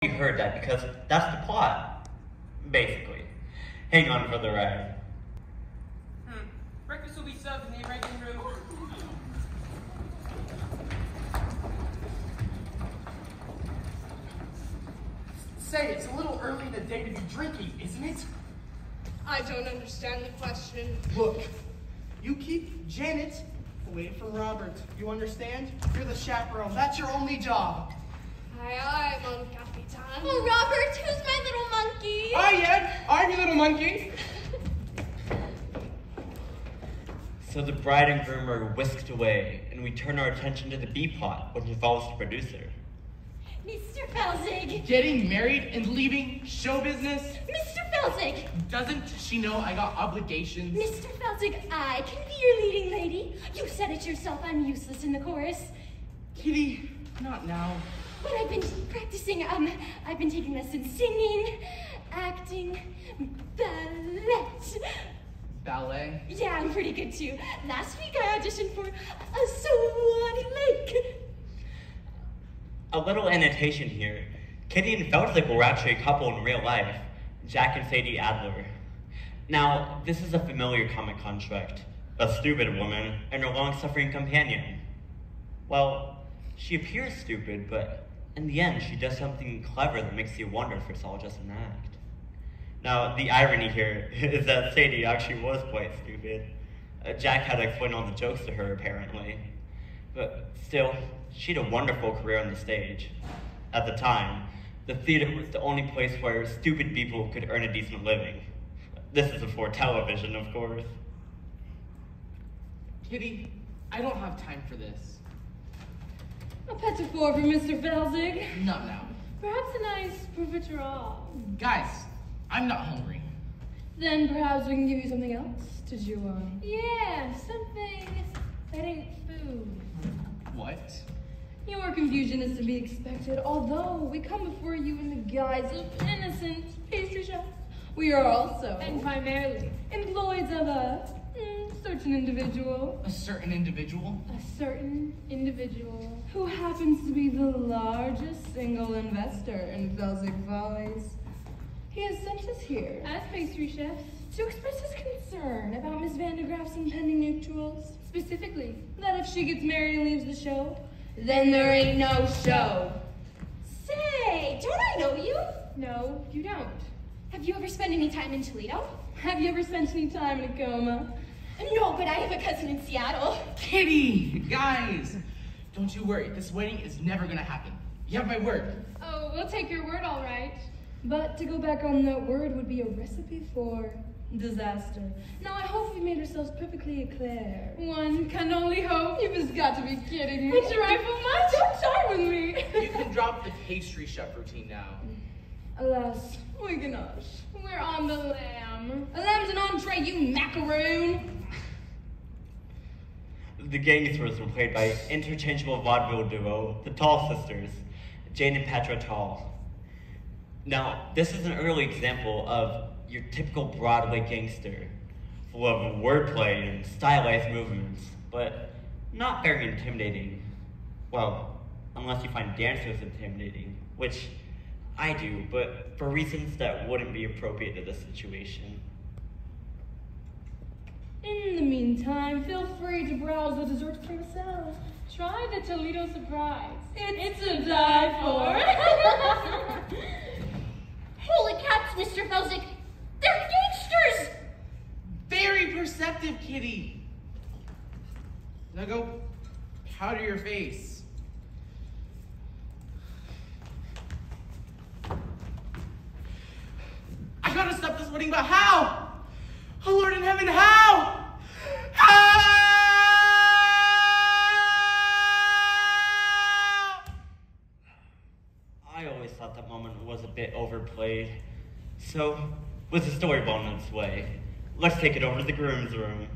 You heard that because that's the plot, basically. Hang on for the ride. Breakfast will be served in the Arabian room. Say, it's a little early in the day to be drinking, isn't it? I don't understand the question. Look, you keep Janet away from Robert. You understand? You're the chaperone. That's your only job. Aye, aye, mon capitan. Oh, Robert, who's my little monkey? I'm your little monkey. So the bride and groom are whisked away, and we turn our attention to the B plot, which involves the producer. Mr. Felzig! Getting married and leaving show business? Mr. Felzig! Doesn't she know I got obligations? Mr. Felzig, I can be your leading lady. You said it yourself, I'm useless in the chorus. Kitty, not now. But I've been practicing, I've been taking lessons singing, acting, ballet. Ballet? Yeah, I'm pretty good too. Last week I auditioned for a Swan Lake. A little annotation here. Kitty and Felzig were actually a couple in real life, Jack and Sadie Adler. Now, this is a familiar comic construct. A stupid woman and her long-suffering companion. Well, she appears stupid, but in the end, she does something clever that makes you wonder if it's all just an act. Now, the irony here is that Sadie actually was quite stupid. Jack had to explain all the jokes to her, apparently. But still, she had a wonderful career on the stage. At the time, the theater was the only place where stupid people could earn a decent living. This is before television, of course. Kitty, I don't have time for this. A petit four for Mr. Felzig. Not now. Perhaps a nice profiterole. Guys, I'm not hungry. Then perhaps we can give you something else to chew on. Yeah, something that ain't food. What? Your confusion is to be expected, although we come before you in the guise of innocent pastry chefs. We are also, and primarily, employees of a certain individual. A certain individual? A certain individual who happens to be the largest single investor in Felzig Follies. He has sent us here, as pastry chefs, to express his concern about Miss Vandegraff's impending nuptials. Specifically, that if she gets married and leaves the show, then there ain't no show. Say, don't I know you? No, you don't. Have you ever spent any time in Toledo? Have you ever spent any time in a coma? No, but I have a cousin in Seattle. Kitty! Guys! Don't you worry, this wedding is never gonna happen. You have my word. Oh, we'll take your word, all right. But to go back on that word would be a recipe for disaster. Now, I hope we made ourselves perfectly clear. One can only hope. You've just got to be kidding me. It's your rifle much? Don't start with me. You can drop the pastry chef routine now. Alas, we cannot. We're on the lamb. A lamb's an entree, you macaroon. The gangsters were played by interchangeable vaudeville duo, the Tall Sisters, Jane and Petra Tall. Now, this is an early example of your typical Broadway gangster, full of wordplay and stylized movements, but not very intimidating. Well, unless you find dancers intimidating, which I do, but for reasons that wouldn't be appropriate to this situation. In the meantime, feel free to browse the dessert carousel. Try the Toledo surprise. It's a die for. Holy cats, Mr. Felzig! They're gangsters! Very perceptive, Kitty. Now go powder your face. I gotta stop this wedding, but how? Oh Lord in heaven, how? How? I always thought that moment was a bit overplayed. So, with the story blown in its way, let's take it over to the groom's room.